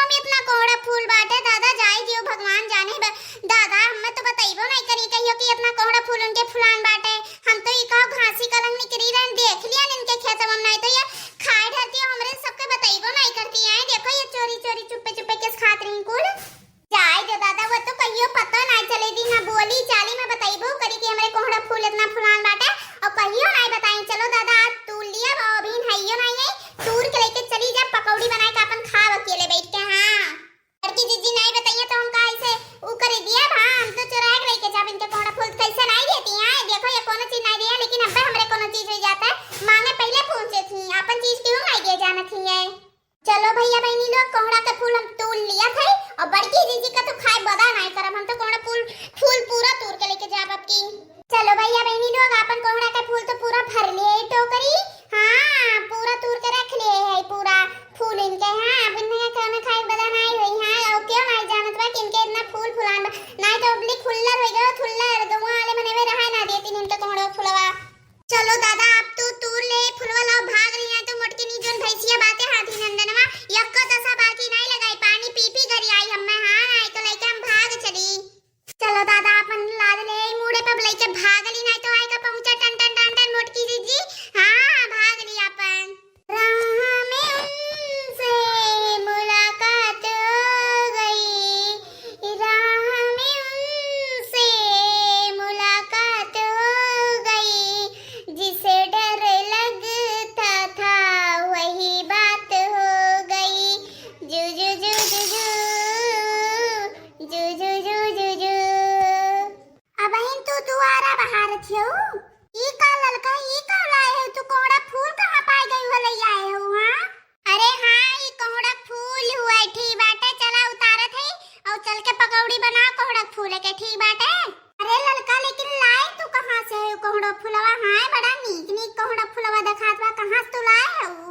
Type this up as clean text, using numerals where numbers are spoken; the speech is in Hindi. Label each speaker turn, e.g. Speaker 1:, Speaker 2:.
Speaker 1: में इतना कोहड़ा फूल बाटे दादा जाई दियो भगवान जाने दादा हमें तो बताइबो नहीं करी कहियो कि इतना कोहड़ा फूल उनके फुलान बाटे। हम तो ई कहो घासी कलंग निकरी रहन देख लिया इनके खेत में नहीं तो ये खाए ढाती हमरे सबके बताइबो नहीं करती है। देखो ये चोरी चोरी चुपे चुपे किस खातिर कुल जाए दे दादा वो तो कहियो पता नहीं चले दी ना बोली चाली में बताइबो करी कि हमरे कोहड़ा फूल इतना फुलान बाटे और कहियो नहीं बताई। चलो दादा आज तूल लिया अभी हइयो नहीं है तूर के लेके चली जा पकौड़ी बना के अपन खाव अकेले बैठ के। हां लड़की जीजी नहीं बताइए तो हम काहे से ऊ कर दिया हां हम तो चुरा के लेके जाब इनके कोहड़ा फूल कैसे नहीं देती हैं। देखो ये कोनो चीज नहीं दिया लेकिन अब हमरे कोनो चीज हो जाता है मांगे पहले पूछे थी अपन चीज क्यों नहीं दे जाना थी है। चलो भैया बहनी लोग कोहड़ा का फूल हम तोड़ लिया थे और बड़की जीजी का तो खाए बदा नहीं करब हम तो कोहड़ा फूल पूरा तोड़ के लेके जाब अब की। चलो भैया बहनी लोग अपन कोहड़ा का फूल तो पूरा भर लिए टोकरी। हां पूरा तोड़ के रख लिए है पूरा फूल इनके। हां अब इनके खाने खाए बदा नहीं हुई। हां और क्यों नहीं जानत बा कि इनके इतना फूल फुलान नहीं तो अबली खुल्लर हो गयो खुल्लर गवा वाले मने में रहा ना देती इनके कोहड़ा फुलवा। चलो दादा अब तो तूर ले फुलवा लाओ भाग रही है तो मोटकी नी जोन भैंसिया बातें हाथी नंदनवा यक्का दशा बाकी नहीं लगाई पानी पी पी करी आई हमें। हां नहीं तो लेके हम भाग चली। चलो दादा अपन लाद ले मुड़े पे लेके भागली नहीं तो आएगा पहुंचा टन टन टन टन मोटकी जीजी। हां भाग ली अपन राह में उनसे मुलाकात हो गई राह में उनसे मुलाकात हो गई जिसे डर लगता था वही बात हो गई जू जू जू जू जू जू जू जू जू अब बहन तू दुआरा बाहर थियो ई का ललका ई का लाए है तू कोहड़ा फूल कहां पाए गई हो लई आए हो। हां अरे हां ई कोहड़ा फूल हुआ ठी बाटे चला उतारत है और चल के पकौड़ी बना कोहड़ा फूल के ठीक बाटे। अरे ललका लेकिन लाए तू कहां से है कोहड़ा फूलवा। हां बड़ा नीक नीक कोहड़ा फूलवा दिखात बा कहां से तू लाए हो।